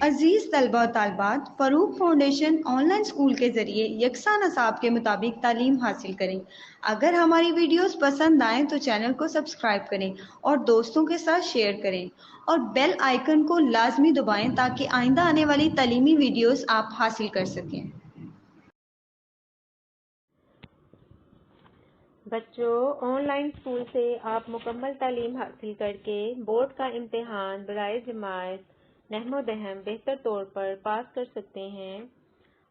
عزیز طلبہ و طالبات، فروغ فاؤنڈیشن آن لائن اسکول کے ذریعے یکساں نصاب کے مطابق تعلیم حاصل کریں۔ اگر ہماری ویڈیوز پسند آئیں تو چینل کو سبسکرائب کریں اور دوستوں کے ساتھ شیئر کریں اور بیل آئیکن کو لازمی دبائیں تاکہ آئندہ آنے والی تعلیمی ویڈیوز آپ حاصل کر سکیں۔ بچوں، آن لائن اسکول سے آپ مکمل تعلیم حاصل کر کے بورڈ کا امتحان برائے جماعت نحو و دہم بہتر طور پر پاس کر سکتے ہیں۔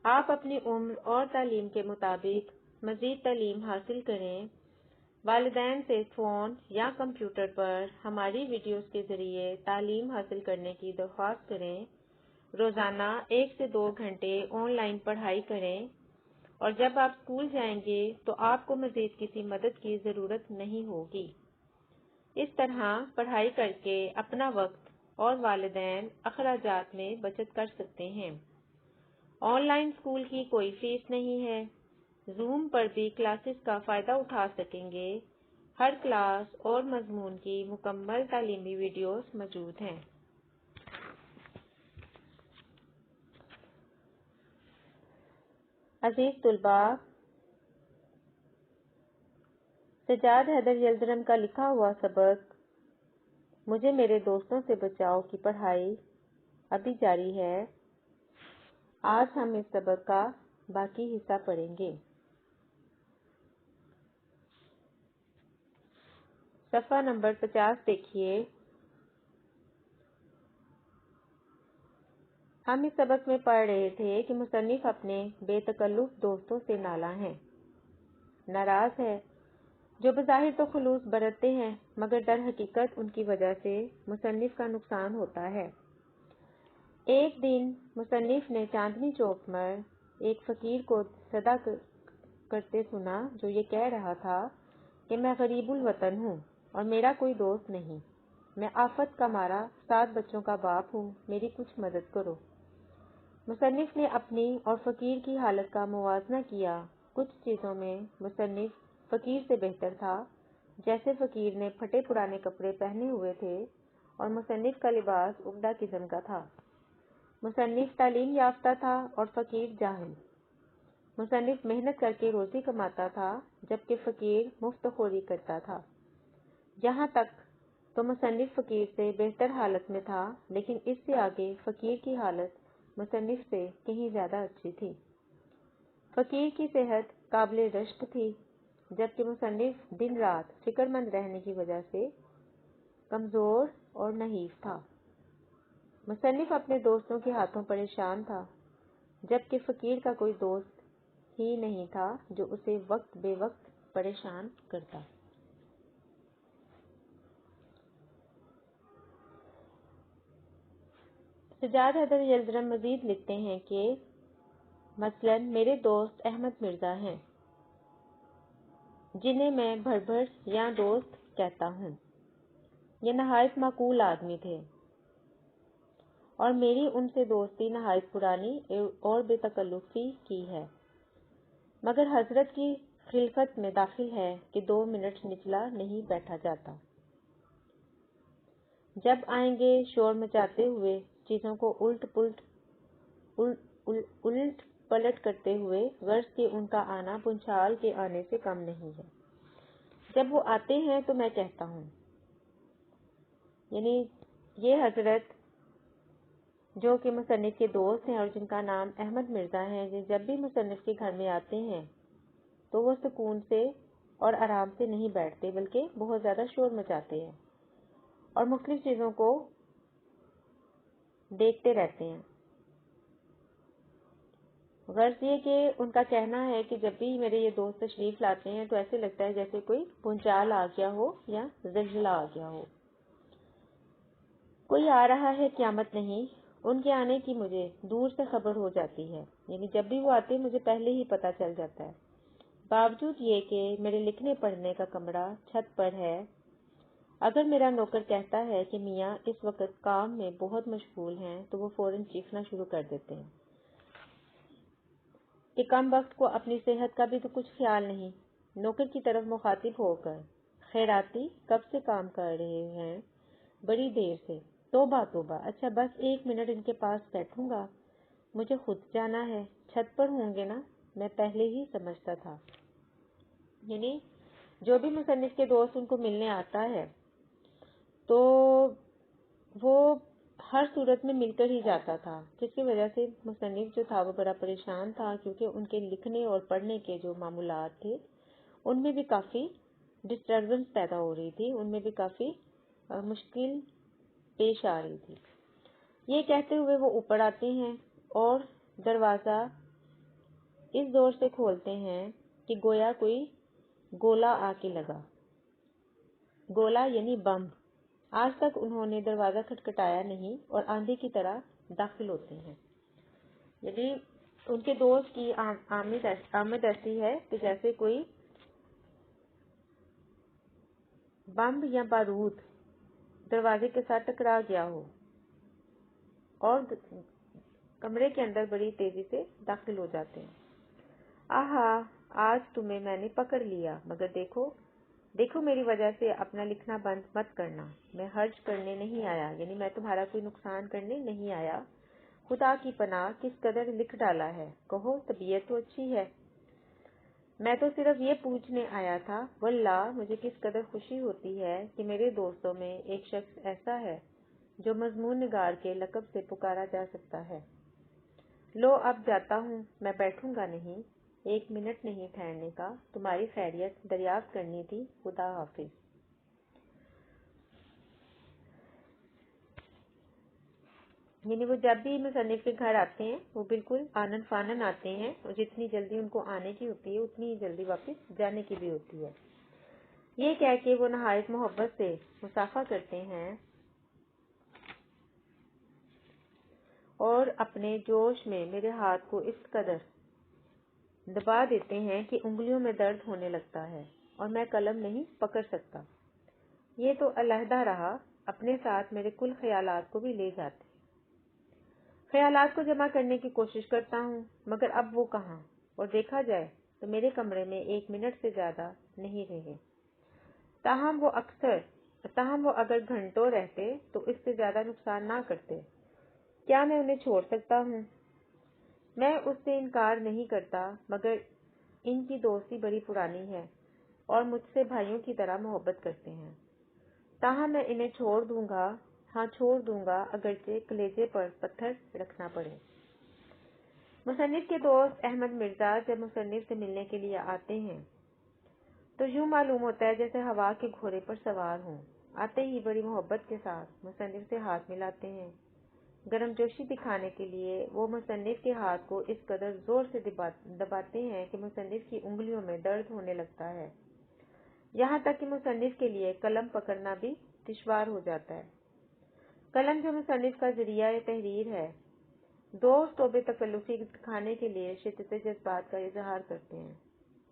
آپ اپنی عمر اور تعلیم کے مطابق مزید تعلیم حاصل کریں۔ والدین سے فون یا کمپیوٹر پر ہماری ویڈیوز کے ذریعے تعلیم حاصل کرنے کی درخواست کریں۔ روزانہ 1 سے 2 گھنٹے آن لائن پڑھائی کریں، اور جب آپ اسکول جائیں گے تو آپ کو مزید کسی مدد کی ضرورت نہیں ہوگی۔ اس طرح پڑھائی کر کے اپنا وقت اور والدین اخراجات میں بچت کر سکتے ہیں۔ آن لائن اسکول کی کوئی فیس نہیں ہے۔ زوم پر بھی کلاسز کا فائدہ اٹھا سکیں گے۔ ہر کلاس اور مضمون کی مکمل تعلیمی ویڈیوز موجود ہیں۔ عزیز طلباء، سجاد حیدر یلدرم کا لکھا ہوا سبق مجھے میرے دوستوں سے بچاؤ کی پڑھائی ابھی جاری ہے۔ آج ہم اس سبق کا باقی حصہ پڑھیں گے۔ صفحہ نمبر 50 دیکھیے۔ ہم اس سبق میں پڑھ رہے تھے کہ مصنف اپنے بے تکلف دوستوں سے ناراض ہے، جو بظاہر تو خلوص برتتے ہیں مگر در حقیقت ان کی وجہ سے مصنف کا نقصان ہوتا ہے۔ ایک دن مصنف نے چاندنی چوک پر ایک فقیر کو صدا کرتے سنا، جو یہ کہہ رہا تھا کہ میں غریب الوطن ہوں اور میرا کوئی دوست نہیں، میں آفت کا مارا 7 بچوں کا باپ ہوں، میری کچھ مدد کرو۔ مصنف نے اپنی اور فقیر کی حالت کا موازنہ کیا۔ کچھ چیزوں میں مصنف فقیر سے بہتر تھا، جیسے فقیر نے پھٹے پرانے کپڑے پہنے ہوئے تھے اور مصنف کا لباس عمدہ قسم کا تھا۔ مصنف تعلیم یافتہ تھا اور فقیر جاہل۔ مصنف محنت کر کے روزی کماتا تھا، جبکہ فقیر مفت خوری کرتا تھا۔ یہاں تک تو مصنف فقیر سے بہتر حالت میں تھا، لیکن اس سے آگے فقیر کی حالت مصنف سے کہیں زیادہ اچھی تھی۔ فقیر کی صحت قابل رشک تھی، جبکہ مصنف دن رات فکر مند رہنے کی وجہ سے کمزور اور نحیف تھا۔ مصنف اپنے دوستوں کے ہاتھوں پریشان تھا، جبکہ فقیر کا کوئی دوست ہی نہیں تھا جو اسے وقت بے وقت پریشان کرتا۔ سجاد حیدر یلدرم مزید لکھتے ہیں کہ مثلاً میرے دوست احمد مرزا ہیں، جنہیں میں بھڑ یا دوست کہتا ہوں۔ یہ نہایت معقول آدمی تھے اور میری ان سے دوستی نہایت پرانی اور بے تکلفی کی ہے، مگر حضرت کی خلقت میں داخل ہے کہ 2 منٹ نچلا نہیں بیٹھا جاتا۔ جب آئیں گے شور مچاتے ہوئے، چیزوں کو الٹ پلٹ کرتے ہوئے، غرض کہ ان کا آنا پنچال کے آنے سے کم نہیں ہے۔ جب وہ آتے ہیں تو میں کہتا ہوں، یعنی یہ حضرت جو کہ مصنف کے دوست ہیں اور جن کا نام احمد مرزا ہے، جب بھی مصنف کے گھر میں آتے ہیں تو وہ سکون سے اور آرام سے نہیں بیٹھتے، بلکہ بہت زیادہ شور مچاتے ہیں اور مختلف چیزوں کو دیکھتے رہتے ہیں۔ غرض یہ کہ ان کا کہنا ہے کہ جب بھی میرے یہ دوست تشریف لاتے ہیں تو ایسے لگتا ہے جیسے کوئی بھونچال آ گیا ہو یا زلزلہ آ گیا ہو۔ کوئی آ رہا ہے، قیامت نہیں۔ ان کے آنے کی مجھے دور سے خبر ہو جاتی ہے، یعنی جب بھی وہ آتے مجھے پہلے ہی پتہ چل جاتا ہے۔ باوجود یہ کہ میرے لکھنے پڑھنے کا کمرہ چھت پر ہے، اگر میرا نوکر کہتا ہے کہ میاں اس وقت کام میں بہت مشغول ہیں تو وہ فوراً چیخنا شروع کر دیتے ہیں کہ کم وقت کو اپنی صحت کا بھی تو کچھ خیال نہیں۔ نوکر کی طرف مخاطب ہو کر، خیراتی کب سے کام کر رہے ہیں؟ بڑی دیر سے۔ توبہ توبہ، اچھا بس 1 منٹ ان کے پاس بیٹھوں گا، مجھے خود جانا ہے، چھت پر ہوں گے نا، میں پہلے ہی سمجھتا تھا۔ یعنی جو بھی مصنف کے دوست ان کو ملنے آتا ہے تو وہ ہر صورت میں مل کر ہی جاتا تھا، جس کی وجہ سے مصنف جو تھا وہ بڑا پریشان تھا، کیونکہ ان کے لکھنے اور پڑھنے کے جو معمولات تھے ان میں بھی کافی ڈسٹربنس پیدا ہو رہی تھی، ان میں بھی کافی مشکل پیش آ رہی تھی۔ یہ کہتے ہوئے وہ اوپر آتے ہیں اور دروازہ اس زور سے کھولتے ہیں کہ گویا کوئی گولا آ کے لگا۔ گولا یعنی بم۔ آج تک انہوں نے دروازہ کھٹکھٹایا نہیں اور آندھی کی طرح داخل ہوتے ہیں۔ یعنی ان کے دوست کی آمد ایسی ہے کہ جیسے کوئی بم یا بارود دروازے کے ساتھ ٹکرا گیا ہو اور کمرے کے اندر بڑی تیزی سے داخل ہو جاتے ہیں۔ آہا، آج تمہیں میں نے پکڑ لیا، مگر دیکھو میری وجہ سے اپنا لکھنا بند مت کرنا، میں حرج کرنے نہیں آیا، یعنی میں تمہارا کوئی نقصان کرنے نہیں آیا، خدا کی پناہ کس قدر لکھ ڈالا ہے، کہو طبیعت تو اچھی ہے، میں تو صرف یہ پوچھنے آیا تھا، واللہ مجھے کس قدر خوشی ہوتی ہے کہ میرے دوستوں میں ایک شخص ایسا ہے جو مضمون نگار کے لقب سے پکارا جا سکتا ہے۔ لو اب جاتا ہوں، میں بیٹھوں گا نہیں، 1 منٹ نہیں ٹھہرنے کا، تمہاری خیریت دریافت کرنی تھی، خدا حافظ۔ یعنی وہ جب بھی مصنف کے گھر آتے ہیں وہ بالکل آنن فانن آتے ہیں، اور جتنی جلدی ان کو آنے کی ہوتی ہے اتنی ہی جلدی واپس جانے کی بھی ہوتی ہے۔ یہ کہہ کے وہ نہایت محبت سے مصافحہ کرتے ہیں اور اپنے جوش میں میرے ہاتھ کو اس قدر دبا دیتے ہیں کہ انگلیوں میں درد ہونے لگتا ہے اور میں قلم نہیں پکڑ سکتا۔ یہ تو علیحدہ رہا، اپنے ساتھ میرے کل خیالات کو بھی لے جاتے۔ خیالات کو جمع کرنے کی کوشش کرتا ہوں، مگر اب وہ کہاں، اور دیکھا جائے تو میرے کمرے میں 1 منٹ سے زیادہ نہیں رہے۔ تاہم وہ اگر گھنٹوں رہتے تو اس سے زیادہ نقصان نہ کرتے۔ کیا میں انہیں چھوڑ سکتا ہوں؟ میں اس سے انکار نہیں کرتا، مگر ان کی دوستی بڑی پرانی ہے اور مجھ سے بھائیوں کی طرح محبت کرتے ہیں۔ تاہم میں انہیں چھوڑ دوں گا اگرچہ کلیجے پر پتھر رکھنا پڑے۔ مصنف کے دوست احمد مرزا جب مصنف سے ملنے کے لیے آتے ہیں تو یوں معلوم ہوتا ہے جیسے ہوا کے گھوڑے پر سوار ہوں۔ آتے ہی بڑی محبت کے ساتھ مصنف سے ہاتھ ملاتے ہیں۔ گرم جوشی دکھانے کے لیے وہ مصنف کے ہاتھ کو اس قدر زور سے دباتے ہیں کہ مصنف کی انگلیوں میں درد ہونے لگتا ہے، یہاں تک کہ مصنف کے لیے قلم پکڑنا بھی دشوار ہو جاتا ہے۔ قلم جو مصنف کا ذریعہ تحریر ہے، دوست و بے تکلفی دکھانے کے لیے شدت جذبات کا اظہار کرتے ہیں،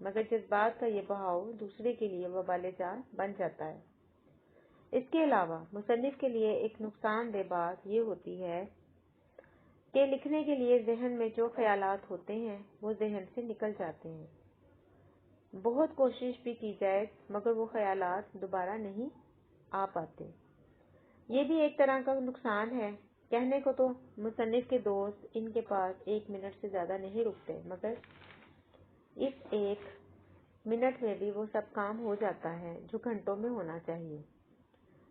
مگر جذبات کا یہ بہاؤ دوسرے کے لیے وبال جان بن جاتا ہے۔ اس کے علاوہ مصنف کے لیے ایک نقصان دہ بات یہ ہوتی ہے کہ لکھنے کے لیے ذہن میں جو خیالات ہوتے ہیں وہ ذہن سے نکل جاتے ہیں۔ بہت کوشش بھی کی جائے مگر وہ خیالات دوبارہ نہیں آ پاتے۔ یہ بھی ایک طرح کا نقصان ہے۔ کہنے کو تو مصنف کے دوست ان کے پاس 1 منٹ سے زیادہ نہیں رکتے، مگر اس 1 منٹ میں بھی وہ سب کام ہو جاتا ہے جو گھنٹوں میں ہونا چاہیے۔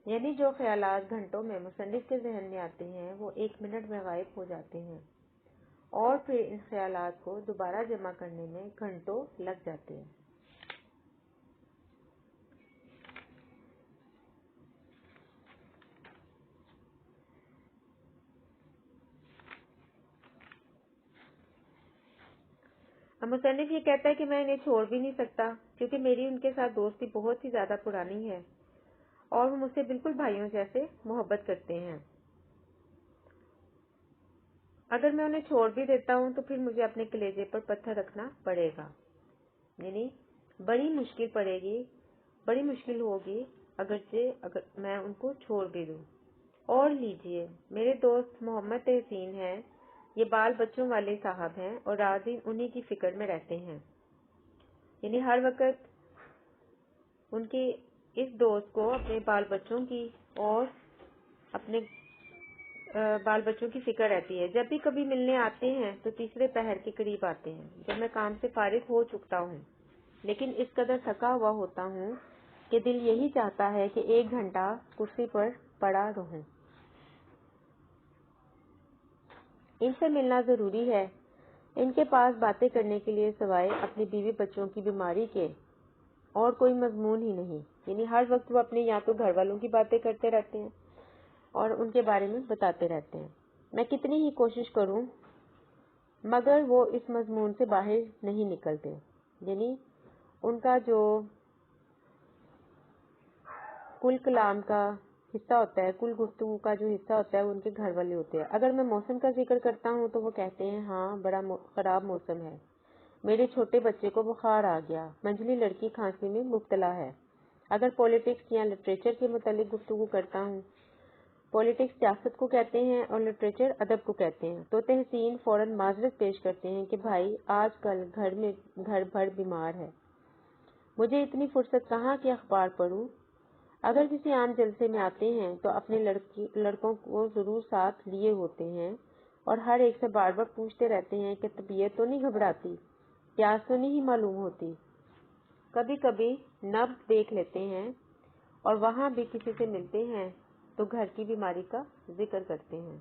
یعنی جو خیالات گھنٹوں میں مصنف کے ذہن میں آتے ہیں وہ 1 منٹ میں غائب ہو جاتے ہیں، اور پھر ان خیالات کو دوبارہ جمع کرنے میں گھنٹوں لگ جاتے ہیں۔ مصنف یہ کہتا ہے کہ میں انہیں چھوڑ بھی نہیں سکتا، کیونکہ میری ان کے ساتھ دوستی بہت ہی زیادہ پرانی ہے اور وہ مجھ سے بالکل بھائیوں جیسے محبت کرتے ہیں۔ اگر میں انہیں چھوڑ بھی دیتا ہوں تو پھر مجھے اپنے کلیجے پر پتھر رکھنا پڑے گا، یعنی بڑی مشکل ہوگی اگر میں ان کو چھوڑ بھی دوں۔ اور لیجئے، میرے دوست محمد تحسین ہیں، یہ بال بچوں والے صاحب ہیں اور رات دن انہی کی فکر میں رہتے ہیں۔ یعنی ہر وقت ان کے اس دوست کو اپنے بال بچوں کی اور اپنے بال بچوں کی فکر رہتی ہے۔ جب بھی کبھی ملنے آتے ہیں تو تیسرے پہر کے قریب آتے ہیں، جب میں کام سے فارغ ہو چکتا ہوں، لیکن اس قدر تھکا ہوا ہوتا ہوں کہ دل یہی چاہتا ہے کہ 1 گھنٹہ کرسی پر پڑا رہوں۔ ان سے ملنا ضروری ہے۔ ان کے پاس باتیں کرنے کے لیے سوائے اپنی بیوی بچوں کی بیماری کے اور کوئی مضمون ہی نہیں، یعنی ہر وقت وہ اپنے یا تو گھر والوں کی باتیں کرتے رہتے ہیں اور ان کے بارے میں بتاتے رہتے ہیں۔ میں کتنی ہی کوشش کروں مگر وہ اس مضمون سے باہر نہیں نکلتے، یعنی ان کا جو کل کلام کا حصہ ہوتا ہے، کل گفتگو کا جو حصہ ہوتا ہے وہ ان کے گھر والے ہوتے ہیں۔ اگر میں موسم کا ذکر کرتا ہوں تو وہ کہتے ہیں ہاں بڑا خراب موسم ہے، میرے چھوٹے بچے کو بخار آ گیا، منجلی لڑکی کھانسی میں مبتلا ہے۔ اگر پولیٹکس یا لٹریچر کے متعلق گفتگو کرتا ہوں، پولیٹکس سیاست کو کہتے ہیں اور لٹریچر ادب کو کہتے ہیں، تو تحسین فوراً معذرت پیش کرتے ہیں کہ بھائی آج کل گھر بھر بیمار ہے، مجھے اتنی فرصت کہاں کہ اخبار پڑھوں۔ اگر کسی عام جلسے میں آتے ہیں تو اپنے لڑکوں کو ضرور ساتھ لیے ہوتے ہیں اور ہر ایک سے بار بار پوچھتے رہتے ہیں کہ طبیعت تو نہیں گھبراتی، پیاس تو نہیں معلوم ہوتی۔ کبھی کبھی نبض دیکھ لیتے ہیں اور وہاں بھی کسی سے ملتے ہیں تو گھر کی بیماری کا ذکر کرتے ہیں۔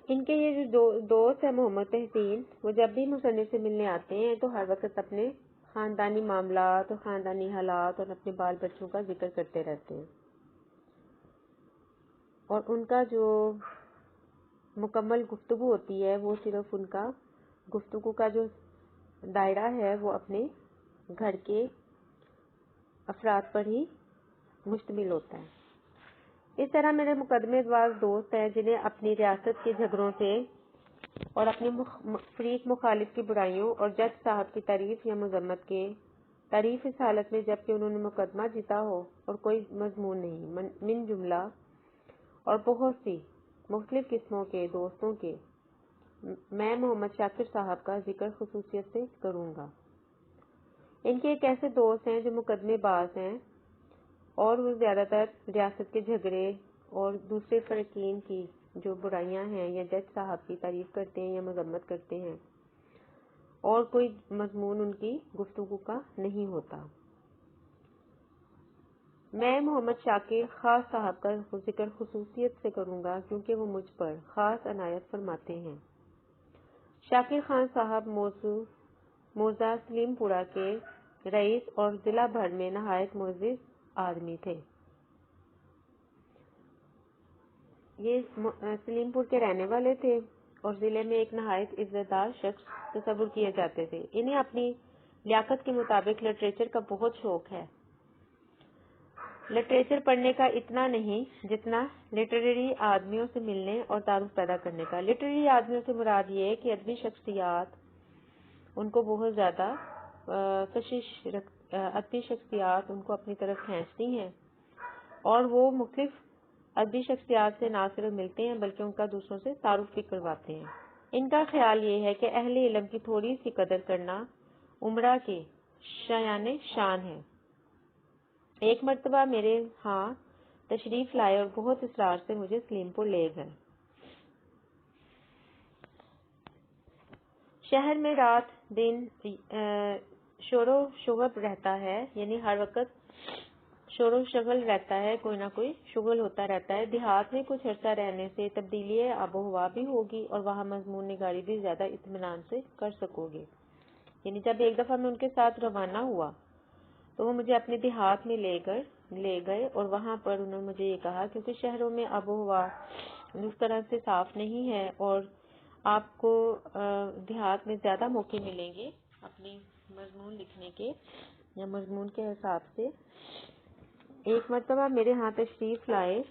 ان کے یہ جو دوست ہے محمد تحسین، وہ جب بھی مصنف سے ملنے آتے ہیں تو ہر وقت اپنے خاندانی معاملات اور خاندانی حالات اور اپنے بال بچوں کا ذکر کرتے رہتے ہیں، اور ان کا جو مکمل گفتگو ہوتی ہے وہ صرف ان کا گفتگو کا جو دائرہ ہے وہ اپنے گھر کے افراد پر ہی مشتمل ہوتا ہے۔ اس طرح میرے مقدمے باز دوست ہیں جنہیں اپنی ریاست کے جھگڑوں سے اور اپنے فریق مخالف کی برائیوں اور جج صاحب کی تعریف یا مذمت کے تعریف اس حالت میں جبکہ انہوں نے مقدمہ جیتا ہو اور کوئی مضمون نہیں، من جملہ اور بہت سی مختلف قسموں کے دوستوں کے میں محمد شاکر صاحب کا ذکر خصوصیت سے کروں گا۔ ان کے ایک ایسے دوست ہیں جو مقدمے باز ہیں اور وہ زیادہ تر ریاست کے جھگڑے اور دوسرے فریقین کی جو برائیاں ہیں یا جج صاحب کی تعریف کرتے ہیں یا مذمت کرتے ہیں، اور کوئی مضمون ان کی گفتگو کا نہیں ہوتا۔ میں محمد شاکر خاص صاحب کا ذکر خصوصیت سے کروں گا کیونکہ وہ مجھ پر خاص عنایت فرماتے ہیں۔ شاکر خان صاحب موضع سلیم پورہ کے رئیس اور ضلع بھر میں نہایت معزز آدمی تھے۔ یہ سلیم پور کے رہنے والے تھے اور ضلع میں ایک نہایت عزت دار شخص تصور کیے جاتے تھے۔ انہیں اپنی لیاقت کے مطابق لٹریچر کا بہت شوق ہے، لٹریچر پڑھنے کا اتنا نہیں جتنا لٹریری آدمیوں سے ملنے اور تعارف پیدا کرنے کا۔ لٹریری آدمیوں سے مراد یہ ہے کہ ادبی شخصیات ان کو بہت زیادہ ادبی شخصیات ان کو اپنی طرف کھینچتی ہیں اور وہ مختلف ادبی شخصیات سے نہ صرف ملتے ہیں بلکہ ان کا دوسروں سے تعارف بھی کرواتے ہیں۔ ان کا خیال یہ ہے کہ اہل علم کی تھوڑی سی قدر کرنا عمرہ کے شایان شان ہے۔ ایک مرتبہ میرے ہاں تشریف لائے اور بہت اصرار سے مجھے سلیم پور لے گئے۔ شہر میں رات دن شور و شغب رہتا ہے، یعنی ہر وقت شور و شغل رہتا ہے، کوئی نہ کوئی شغل ہوتا رہتا ہے۔ دیہات میں کچھ عرصہ رہنے سے تبدیلی آب و ہوا بھی ہوگی اور وہاں مضمون نگاری بھی زیادہ اطمینان سے کر سکو گے۔ یعنی جب ایک دفعہ میں ان کے ساتھ روانہ ہوا تو وہ مجھے اپنے دیہات میں لے گئے اور وہاں پر انہوں نے مجھے یہ کہا کیونکہ شہروں میں آب و ہوا اس طرح سے صاف نہیں ہے اور آپ کو دیہات میں زیادہ موقع ملیں گے اپنے مضمون لکھنے کے یا مضمون کے حساب سے۔ ایک مرتبہ میرے ہاں تشریف لائے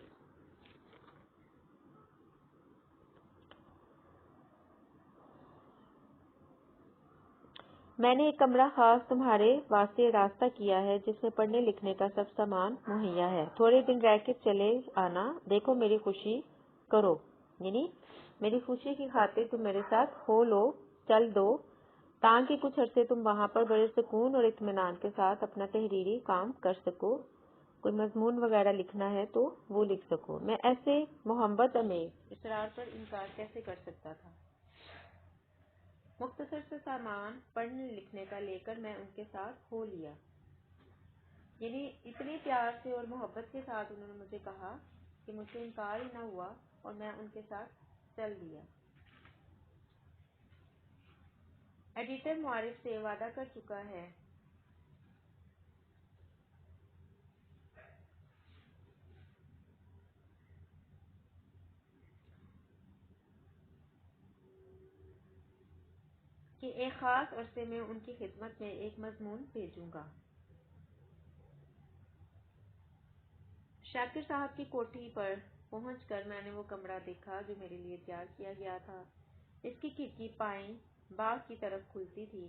میں نے ایک کمرہ خاص تمہارے واسطے راستہ کیا ہے جس میں پڑھنے لکھنے کا سب سامان مہیا ہے، تھوڑے دن رہ کے چلے آنا، دیکھو میری خوشی کرو، یعنی میری خوشی کی خاطر تم میرے ساتھ ہو لو چل دو، تاکہ کچھ عرصے تم وہاں پر بڑے سکون اور اطمینان کے ساتھ اپنا تحریری کام کر سکو، کوئی مضمون وغیرہ لکھنا ہے تو وہ لکھ سکو۔ میں ایسے محبت امیز اصرار پر انکار کیسے کر سکتا تھا؟ مختصر سے سامان پڑھنے لکھنے کا لے کر میں ان کے ساتھ ہو لیا، یعنی اتنے پیار سے اور محبت کے ساتھ انہوں نے مجھے کہا کہ مجھ سے انکار ہی نہ ہوا اور میں ان کے ساتھ چل دیا۔ ایڈیٹر معارف سے وعدہ کر چکا ہے کہ ایک خاص عرصے میں ان کی خدمت میں ایک مضمون بھیجوں گا۔ شاکر صاحب کی کوٹھی پر پہنچ کر میں نے وہ کمرہ دیکھا جو میرے لیے تیار کیا گیا تھا۔ اس کی کھڑکی پائیں باغ کی طرف کھلتی تھی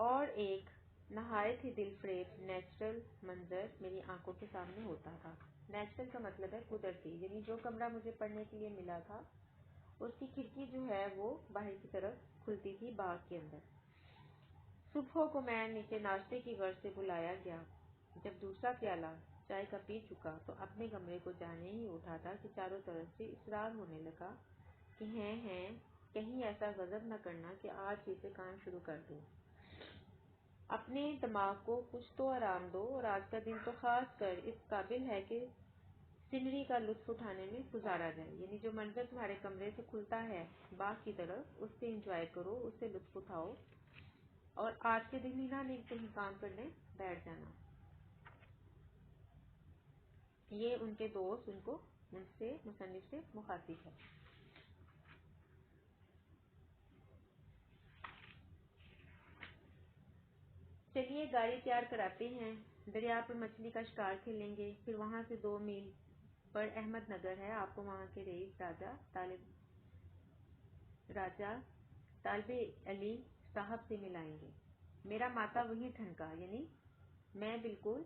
اور ایک نہایت ہی دل فریب نیچرل منظر میری آنکھوں کے سامنے ہوتا تھا۔ نیچرل کا مطلب ہے قدرتی، یعنی جو کمرہ مجھے پڑھنے کے لیے ملا تھا اس کی کھڑکی جو ہے وہ باہر کی طرف کھلتی تھی باغ کے اندر۔ صبح کو میں نیچے ناشتے کی غرض سے بلایا گیا۔ جب دوسرا پیالہ چائے کا پی چکا تو اپنے کمرے کو جانے ہی اٹھا تھا کہ چاروں طرف سے اصرار ہونے لگا کہ ہیں کہیں ایسا غضب نہ کرنا کہ آج ہی سے کام شروع کر دو، اپنے دماغ کو کچھ تو آرام دو، اور آج کا دن تو خاص کر اس قابل ہے کہ سینری کا لطف اٹھانے میں گزارا جائے، یعنی جو منظر تمہارے کمرے سے کھلتا ہے باغ کی طرف اس سے انجوائے کرو، اس سے لطف اٹھاؤ، اور آج کے دن ہی نہ کہیں کام کرنے بیٹھ جانا۔ یہ ان کے دوست ان سے مصنف سے مخاطب ہے۔ چلیے گاڑی تیار کراتے ہیں، دریا پر مچھلی کا شکار کھیلیں گے، پھر وہاں سے 2 میل پر احمد نگر ہے، آپ کو وہاں کے رئیس راجہ طالب علی صاحب سے ملائیں گے۔ میرا ماتھا وہی ٹھنکا، یعنی میں بالکل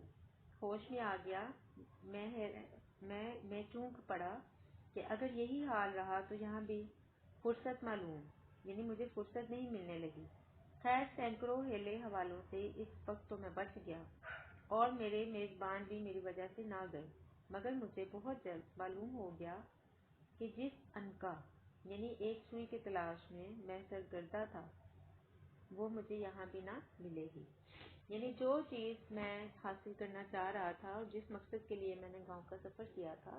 ہوش میں آ گیا۔ میں چونک پڑا کہ اگر یہی حال رہا تو یہاں بھی فرصت معلوم، یعنی مجھے فرصت نہیں ملنے لگی۔ خیر سینکڑوں ہیلے حوالوں سے اس وقت تو میں بچ گیا اور میرے میزبان بھی میری وجہ سے نہ گئے، مگر مجھے بہت جلد معلوم ہو گیا کہ جس عنقا یعنی ایک سوئی کی تلاش میں سرگردہ تھا وہ مجھے یہاں بھی نہ ملے گی، یعنی جو چیز میں حاصل کرنا چاہ رہا تھا اور جس مقصد کے لیے میں نے گاؤں کا سفر کیا تھا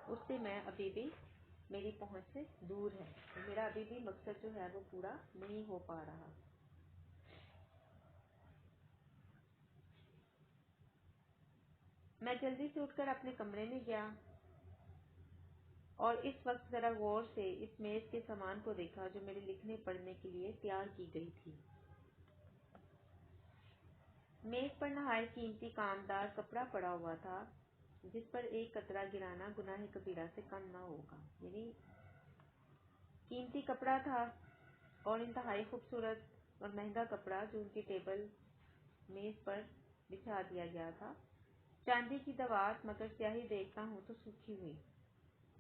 اس سے میں ابھی بھی میری پہنچ سے دور ہے، میرا ابھی بھی مقصد جو ہے وہ پورا نہیں ہو پا رہا۔ میں جلدی سے اٹھ کر اپنے کمرے میں گیا اور اس وقت ذرا غور سے اس میز کے سامان کو دیکھا جو میرے لکھنے پڑھنے کے لیے تیار کی گئی تھی۔ میز پر نہایت قیمتی کامدار کپڑا پڑا ہوا تھا جس پر ایک قطرہ گرانا گناہ کبیرہ سے کم نہ ہوگا، یعنی قیمتی کپڑا تھا اور انتہائی خوبصورت اور مہنگا کپڑا جو ان کی ٹیبل میز پر بچھا دیا گیا تھا۔ چاندی کی دوات مگر سیاہی دیکھتا ہوں تو سوکھی ہوئی،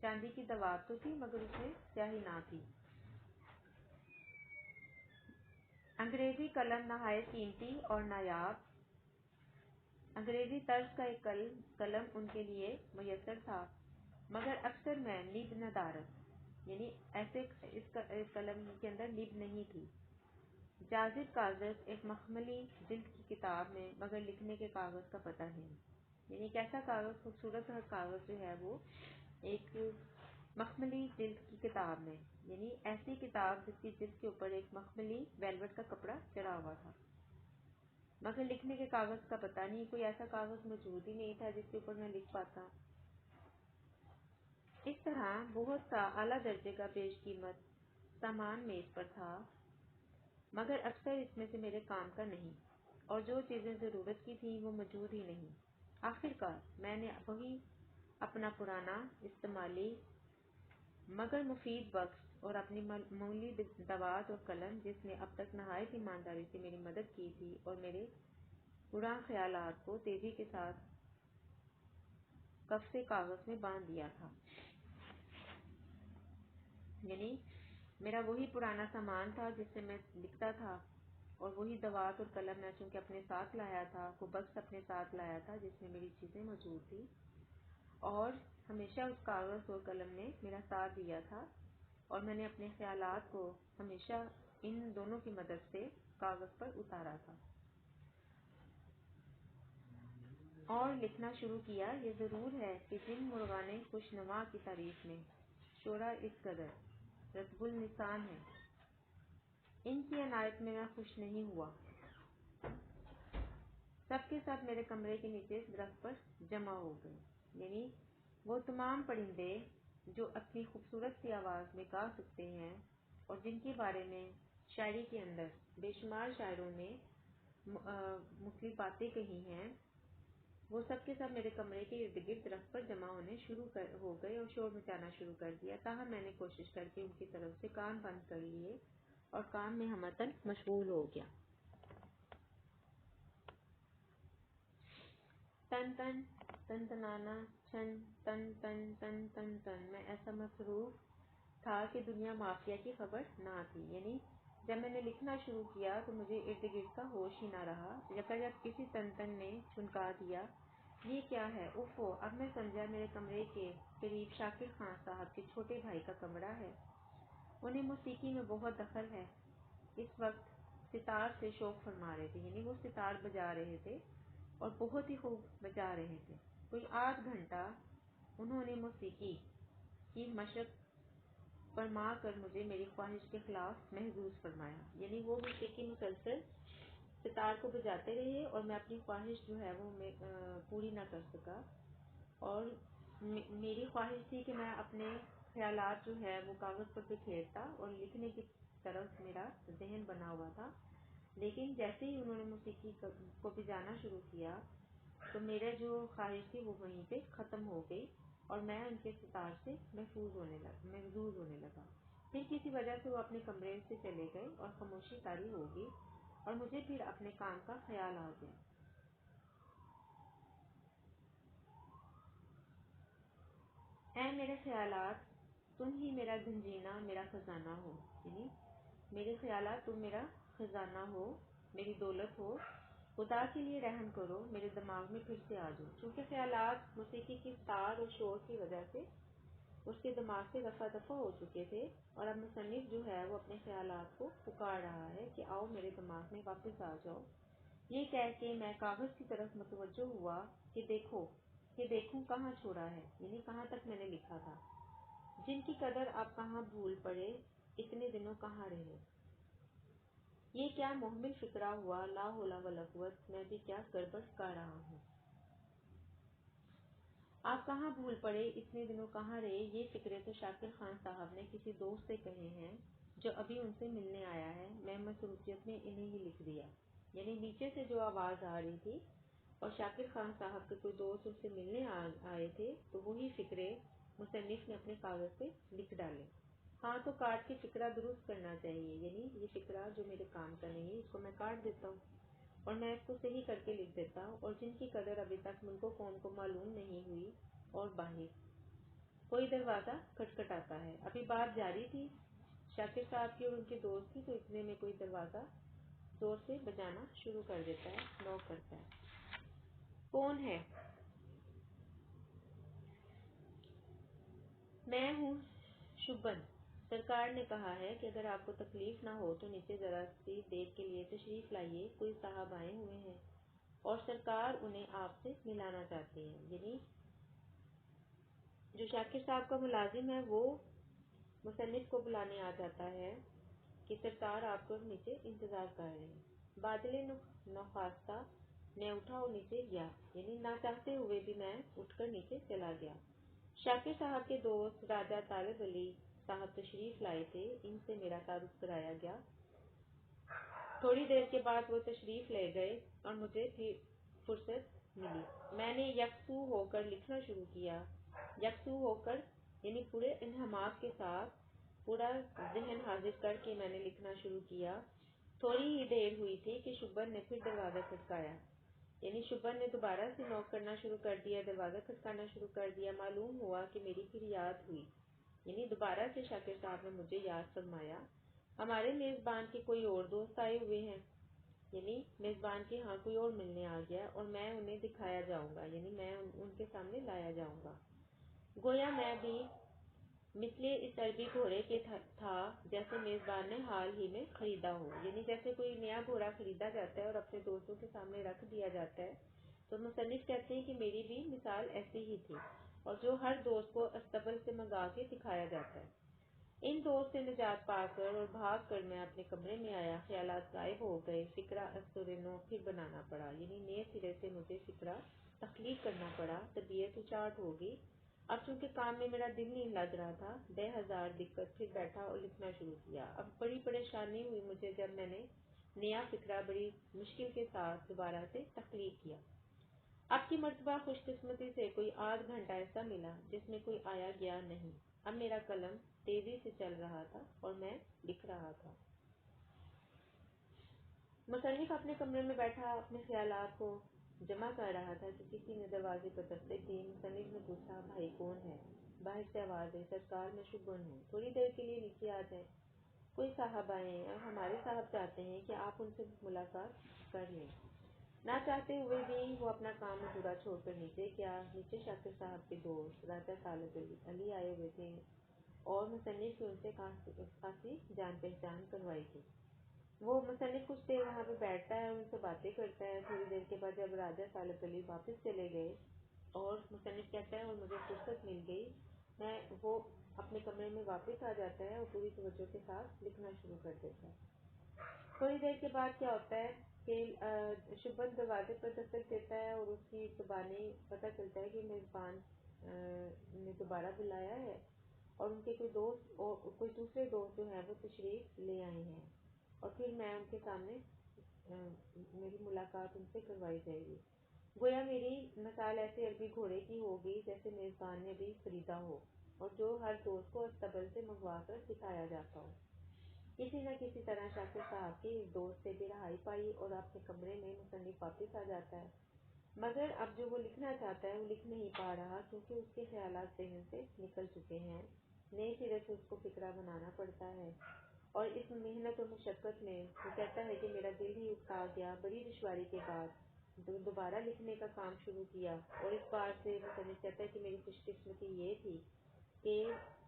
چاندی کی دوات تو تھی مگر اس میں سیاہی نہ تھی۔ انگریزی قلم نہایت قیمتی اور نایاب، انگریزی طرز کا ایک قلم ان کے لیے میسر تھا، مگر اکثر میں نب ندارت، یعنی ایسے اس قلم کے اندر نب نہیں تھی۔ جاذب کاغذ ایک مخملی جلد کی کتاب میں، مگر لکھنے کے کاغذ کا پتہ نہیں، یعنی کیسا کاغذ، خوبصورت کاغذ جو ہے وہ ایک مخملی جلد کی کتاب میں، یعنی ایسی کتاب جس کی جلد کے اوپر ایک مخملی ویلوٹ کا کپڑا چڑھا ہوا تھا، مگر لکھنے کے کاغذ کا پتہ نہیں، کوئی ایسا کاغذ موجود ہی نہیں تھا جس کے اوپر میں لکھ پاتا۔ اس طرح بہت سا اعلیٰ درجے کا بیش قیمت سامان میز پر تھا، مگر اکثر اس میں سے میرے کام کا نہیں، اور جو چیزیں ضرورت کی تھیں وہ موجود ہی نہیں۔ آخر کار میں نے وہی اپنا پرانا استعمالی مگر مفید بکس اور اپنی معمولی دوات اور قلم جس نے اب تک نہایت ایمانداری سے میری مدد کی تھی اور میرے اڑاں خیالات کو تیزی کے ساتھ کف سے کاغذ میں باندھ دیا تھا، یعنی میرا وہی پرانا سامان تھا جس سے میں لکھتا تھا، اور وہی دوات اور قلم میں چونکہ اپنے ساتھ لایا تھا، وہ بکس اپنے ساتھ لایا تھا جس میں میری چیزیں موجود تھیں، اور ہمیشہ اس کاغذ اور قلم نے میرا ساتھ دیا تھا، اور میں نے اپنے خیالات کو ہمیشہ ان دونوں کی مدد سے کاغذ پر اتارا تھا اور لکھنا شروع کیا۔ یہ ضرور ہے کہ جن مرغان خوشنما کی تعریف میں شعرا اس قدر رطب النسان ہے، ان کی عنایت میں خوش نہیں ہوا۔ سب کے سب میرے کمرے کے نیچے درخت پر جمع ہو گئے، یعنی وہ تمام پرندے جو اپنی خوبصورت سی آواز میں گا سکتے ہیں اور جن کے بارے میں شاعری کے اندر بے شمار شاعروں نے مختلف باتیں کہی ہیں، وہ سب کے سب میرے کمرے کے ارد گرد درخت پر جمع ہونے ہو گئے اور شور مچانا شروع کر دیا۔ تاہم میں نے کوشش کر کے ان کی طرف سے کان بند کر لیے اور کام میں ہمتن مشغول ہو گیا۔ تن تن تن تنانا چھن تن تن تن تن تن، میں ایسا مصروف تھا کہ دنیا مافیا کی خبر نہ تھی۔ یعنی جب میں نے لکھنا شروع کیا تو مجھے ارد گرد کا ہوش ہی نہ رہا۔ جب کسی تن تن نے چھنکا دیا، یہ کیا ہے؟ اوفو! اب میں سمجھا میرے کمرے کے قریب شاکر خان صاحب کے چھوٹے بھائی کا کمرہ ہے۔ انہیں موسیقی میں بہت دخل ہے۔ اس وقت ستار سے شوق فرما رہے تھے، یعنی وہ ستار بجا رہے تھے اور بہت ہی خوب بجا رہے تھے۔ کوئی 8 گھنٹہ انہوں نے موسیقی کی مشق فرما کر مجھے میری خواہش کے خلاف محظوظ فرمایا۔ یعنی وہ موسیقی مسلسل ستار کو بجاتے رہے اور میں اپنی خواہش جو ہے وہ پوری نہ کر سکا، اور میری خواہش تھی کہ میں اپنے خیالات جو ہے وہ کاغذ پر بکھیرتا اور لکھنے کی طرف میرا ذہن بنا ہوا تھا، لیکن جیسے ہی انہوں نے موسیقی کو بجانا شروع کیا تو میرا جو خواہش تھی وہ وہیں پہ ختم ہو گئی اور میں ان کے ستار سے محظوظ ہونے لگا۔ پھر کسی وجہ سے وہ اپنے کمرے سے چلے گئے اور خاموشی طاری ہو گئی اور مجھے پھر اپنے کام کا خیال آ گیا۔ اے میرے خیالات، تم ہی میرا گنجینہ میرا خزانہ ہو، یعنی میرے خیالات تم میرا خزانہ ہو، میری دولت ہو، خدا کے لیے رحم کرو، میرے دماغ میں پھر سے آ جاؤ۔ چونکہ خیالات موسیقی کی تار اور شور کی وجہ سے اس کے دماغ سے دفعہ دفعہ ہو چکے تھے، اور اب مصنف جو ہے وہ اپنے خیالات کو پکار رہا ہے کہ آؤ میرے دماغ میں واپس آ جاؤ۔ یہ کہہ کے میں کاغذ کی طرف متوجہ ہوا کہ دیکھوں کہاں چھوڑا ہے، یعنی کہاں تک میں نے لکھا تھا۔ جن کی قدر آپ کہاں بھول پڑے، اتنے دنوں کہاں رہے۔ یہ کیا محمل فکرہ ہوا، لا حول ولا قوت، میں بھی کیا گڑبڑ کر رہا ہوں۔ آپ کہاں بھول پڑے، اتنے دنوں کہاں رہے، یہ فکرے تو شاکر خان صاحب نے کسی دوست سے کہے ہیں جو ابھی ان سے ملنے آیا ہے۔ میں مصروفیت میں انہیں ہی لکھ دیا۔ یعنی نیچے سے جو آواز آ رہی تھی اور شاکر خان صاحب کے کوئی دوست ان سے ملنے آئے تھے، تو وہی فکرے مصنف نے اپنے کاغذ پہ لکھ ڈالے۔ ہاں تو کاٹ کے فکرہ درست کرنا چاہیے، یعنی یہ فکرہ جو میرے کام کا نہیں ہے اس کو میں کاٹ دیتا ہوں اور میں اس کو صحیح کر کے لکھ دیتا ہوں۔ اور جن کی قدر ابھی تک ملک و قوم کو معلوم نہیں ہوئی، اور باہر کوئی دروازہ کھٹکھٹاتا ہے۔ ابھی بات جاری تھی شاکر صاحب کی اور ان کے دوست کی، تو اتنے میں کوئی دروازہ زور سے بجانا شروع کر دیتا ہے، نوک کرتا ہے۔ کون ہے؟ میں ہوں شبن۔ سرکار نے کہا ہے کہ اگر آپ کو تکلیف نہ ہو تو نیچے ذرا سی دیر کے لیے تشریف لائیے، کوئی صاحب آئے ہوئے ہیں اور سرکار انہیں آپ سے ملانا چاہتے ہیں۔ یعنی جو شاکر صاحب کا ملازم ہے وہ مصنف کو بلانے آ جاتا ہے کہ سرکار آپ کو نیچے انتظار کر رہے ہیں۔ بادل نخواستہ میں اٹھا اور نیچے گیا، یعنی نہ چاہتے ہوئے بھی میں اٹھ کر نیچے چلا گیا۔ شاکر صاحب کے دوست راجہ طالب علی صاحب تشریف لائے تھے، ان سے میرا تعارف کرایا گیا۔ تھوڑی دیر کے بعد وہ تشریف لے گئے اور مجھے پھر فرصت ملی۔ میں نے یکسو ہو کر لکھنا شروع کیا۔ یکسو ہو کر یعنی پورے انہماک کے ساتھ، پورا ذہن حاضر کر کے میں نے لکھنا شروع کیا۔ تھوڑی ہی دیر ہوئی تھی کہ شبن نے پھر دروازہ کھٹکایا، یعنی شبن نے دوبارہ سے نوک کرنا شروع کر دیا، دروازہ کھٹکانا شروع کر دیا۔ معلوم ہوا کہ میری پھر یاد ہوئی یعنی دوبارہ سے شاکر صاحب نے مجھے یاد فرمایا ہمارے میزبان کے کوئی اور دوست آئے ہوئے ہیں، یعنی میزبان کے ہاں کوئی اور ملنے آ گیا اور میں انہیں دکھایا جاؤں گا، یعنی میں ان کے سامنے لایا جاؤں گا۔ گویا میں بھی مثل اس عربی گھوڑے کے تھا جیسے میزبان نے حال ہی میں خریدا ہو، یعنی جیسے کوئی نیا گھوڑا خریدا جاتا ہے اور اپنے دوستوں کے سامنے رکھ دیا جاتا ہے، تو مصنف کہتے ہیں کہ میری بھی مثال ایسی ہی تھی، اور جو ہر دوست کو استبل سے منگا کے دکھایا جاتا ہے۔ ان دوست سے نجات پا کر اور بھاگ کر میں اپنے کمرے میں آیا، خیالات غائب ہو گئے، فکرہ نو پھر بنانا پڑا، یعنی نئے سرے سے مجھے فکرہ تخلیق کرنا پڑا، طبیعت اچاٹ ہوگی۔ اب چونکہ کام میں میرا دل نہیں لگ رہا تھا، بے ہزار دقت پھر بیٹھا اور لکھنا شروع کیا۔ اب بڑی پریشانی ہوئی مجھے جب میں نے نیا فکرہ بڑی مشکل کے ساتھ دوبارہ سے تخلیق کیا۔ اب کی مرتبہ خوش قسمتی سے کوئی آدھ گھنٹہ ایسا ملا جس میں کوئی آیا گیا نہیں۔ اب میرا قلم تیزی سے چل رہا تھا اور میں لکھ رہا تھا۔ مصنف اپنے کمرے میں بیٹھا اپنے خیالات کو جمع کر رہا تھا کہ کسی نے دروازے پر دستک دی۔ مصنف نے پوچھا، بھائی کون ہے؟ باہر سے آواز آئی، سرکار میں شبن ہوں، تھوڑی دیر کے لیے نیچے آ جائیں، کوئی صاحب آئے ہیں اور ہمارے صاحب چاہتے ہیں کہ آپ ان سے ملاقات کر لیں۔ نہ چاہتے ہوئے بھی وہ اپنا کام ادھورا چھوڑ کر نیچے گیا۔ نیچے شاکر صاحب کے دوست راجہ طالب علی آئے ہوئے تھے اور مصنف کی ان سے خاصی جان پہچان کروائی تھی۔ وہ مصنف کچھ دیر وہاں پہ بیٹھتا ہے، ان سے باتیں کرتا ہے۔ تھوڑی دیر کے بعد جب راجہ طالب علی واپس چلے گئے اور مصنف کہتا ہے اور مجھے فرصت مل گئی، وہ اپنے کمرے میں واپس آ جاتا ہے اور پوری توجہ کے ساتھ لکھنا شروع کر دیتا ہے۔ تھوڑی دیر کے بعد کیا ہوتا ہے کہ شبن دروازے پر دستک دیتا ہے اور اس کی زبانی پتہ چلتا ہے کہ میزبان نے دوبارہ بلایا ہے اور ان کے کوئی دوسرے دوست جو ہیں وہ تشریف لے آئے ہیں، اور پھر میں ان کے سامنے میری ملاقات ان سے کروائی جائے گی۔ گویا میری مثال ایسے عربی گھوڑے کی ہوگی جیسے میزبان نے بھی خریدا ہو اور جو ہر دوست کو استبل سے منگوا کر دکھایا جاتا ہو۔ کسی نہ کسی طرح شاکر صاحب کی اس دوست سے بھی رہائی پائی اور اپنے کمرے میں مصنف واپس آ جاتا ہے، مگر اب جو وہ لکھنا چاہتا ہے وہ لکھ نہیں پا رہا کیونکہ اس کے خیالات ذہن سے نکل چکے ہیں۔ نئے سرے سے اس کو فکرہ بنانا پڑتا ہے، اور اس محنت اور مشقت میں وہ کہتا ہے کہ میرا دل ہی اکتا گیا۔ بڑی دشواری کے بعد دوبارہ لکھنے کا کام شروع کیا، اور اس بار سے مصنف کہتا ہے کہ میری خوش قسمتی یہ تھی کہ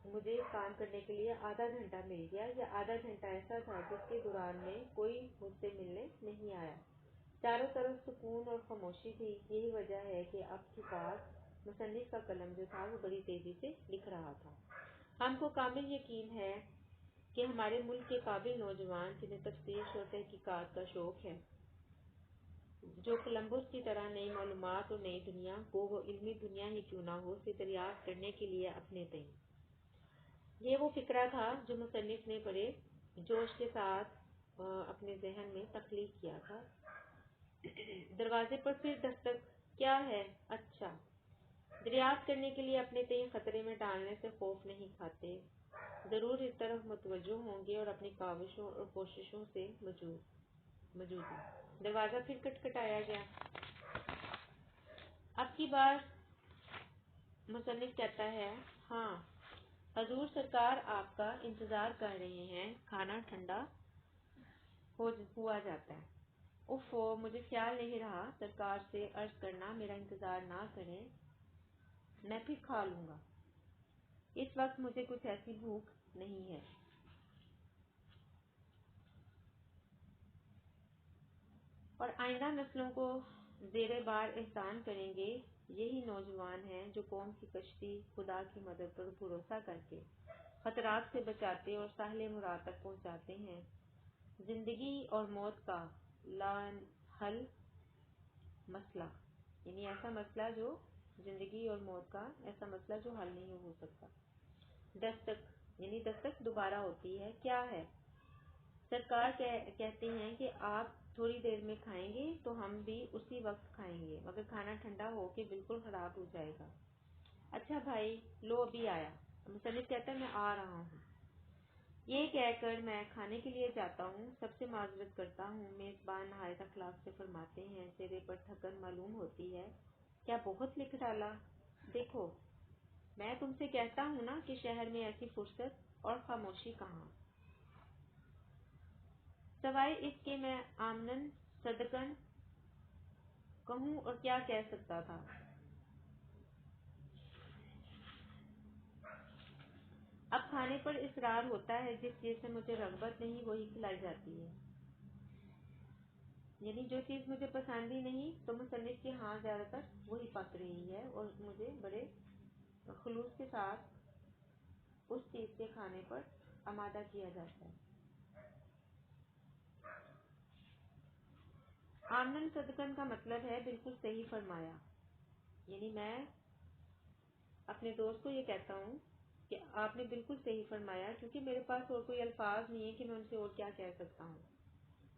مجھے کام کرنے کے لیے آدھا گھنٹہ مل گیا۔ یہ آدھا گھنٹہ ایسا تھا جس کے دوران میں کوئی مجھ سے ملنے نہیں آیا، چاروں طرف سکون اور خاموشی تھی۔ یہی وجہ ہے کہ اب کی بات مصنف کا قلم جو تھا وہ بڑی تیزی سے لکھ رہا تھا۔ ہم کو کامل یقین ہے کہ ہمارے ملک کے قابل نوجوان جنہیں تفتیش اور تحقیقات کا شوق ہے، جو کولمبس کی طرح نئی معلومات اور نئی دنیا کو وہ علمی دنیا ہی کیوں نہ ہو سے دریافت کرنے کے لیے اپنے تئیں۔ یہ وہ فکرہ تھا جو مصنف نے بڑے جوش کے ساتھ اپنے ذہن میں تخلیق کیا تھا۔ دروازے پر پھر دستک۔ کیا ہے؟ اچھا۔ دریافت کرنے کے لیے اپنے تئیں خطرے میں ڈالنے سے خوف نہیں کھاتے، ضرور اس طرف متوجہ ہوں گے اور اپنی کاوشوں اور کوششوں سے موجود ہیں۔ دروازہ پھر کھٹکھٹایا گیا۔ اب کی بار مصنف کہتا ہے، ہاں حضور سرکار آپ کا انتظار کر رہے ہیں۔ کھانا ٹھنڈا ہوا جاتا ہے۔ اوفو، مجھے خیال نہیں رہا سرکار سے عرض کرنا میرا انتظار نہ کریں، میں پھر کھا لوں گا، اس وقت مجھے کچھ ایسی بھوک نہیں ہے۔ اور آئندہ نسلوں کو زیر بار احسان کریں گے یہی نوجوان ہیں جو قوم کی کشتی خدا کی مدد پر بھروسہ کر کے خطرات سے بچاتے اور ساحل مراد تک پہنچاتے ہیں۔ زندگی اور موت کا لا حل مسئلہ، یعنی ایسا مسئلہ جو زندگی اور موت کا ایسا مسئلہ جو حل نہیں ہو سکتا۔ دستک، یعنی دستک دوبارہ ہوتی ہے۔ کیا ہے؟ سرکار کہتے ہیں کہ آپ تھوڑی دیر میں کھائیں گے تو ہم بھی اسی وقت کھائیں گے، مگر کھانا ٹھنڈا ہو کے بالکل خراب ہو جائے گا۔ اچھا بھائی، لو ابھی آیا۔ مصنف کہتا ہے، میں آ رہا ہوں۔ یہ کہہ کر میں کھانے کے لیے جاتا ہوں۔ سب سے معذرت کرتا ہوں، میزبان نہایت اخلاق سے فرماتے ہیں، چہرے پر تھکن معلوم ہوتی ہے۔ کیا بہت لکھ ڈالا؟ دیکھو میں تم سے کہتا ہوں نا کہ شہر میں ایسی فرصت اور خاموشی کہاں، سوائے اس کے میں آمنن صدقن کہوں اور کیا کہہ سکتا تھا۔ اب کھانے پر اصرار ہوتا ہے، جس چیز سے مجھے رغبت نہیں وہی کھلائی جاتی ہے، یعنی جو چیز مجھے پسند ہی نہیں تو مصنف کے ہاں زیادہ تر وہی پک رہی ہے اور مجھے بڑے خلوص کے ساتھ اس چیز کے کھانے پر آمادہ کیا جاتا ہے۔ آمنن صدقن کا مطلب ہے بالکل صحیح فرمایا، یعنی میں اپنے دوست کو یہ کہتا ہوں کہ آپ نے بالکل صحیح فرمایا، کیونکہ میرے پاس اور کوئی الفاظ نہیں ہے کہ میں ان سے اور کیا کہہ سکتا ہوں۔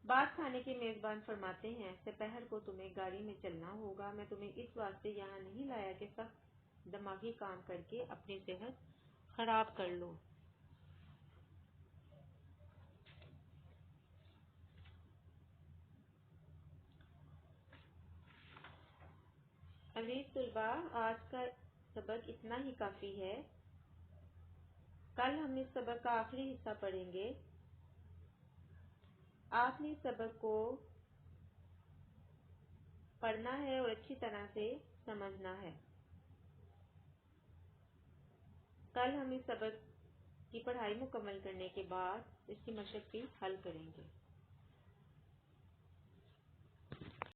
بات کھانے کے میزبان فرماتے ہیں، سپہر کو تمہیں گاڑی میں چلنا ہوگا، میں تمہیں اس واسطے یہاں نہیں لایا کہ سخت دماغی کام کر کے اپنی صحت خراب کر لو۔ عزیز طلباء، آج کا سبق اتنا ہی کافی ہے۔ کل ہم اس سبق کا آخری حصہ پڑھیں گے۔ آپ نے اس سبق کو پڑھنا ہے اور اچھی طرح سے سمجھنا ہے۔ کل ہم اس سبق کی پڑھائی مکمل کرنے کے بعد اس کی مشق بھی حل کریں گے۔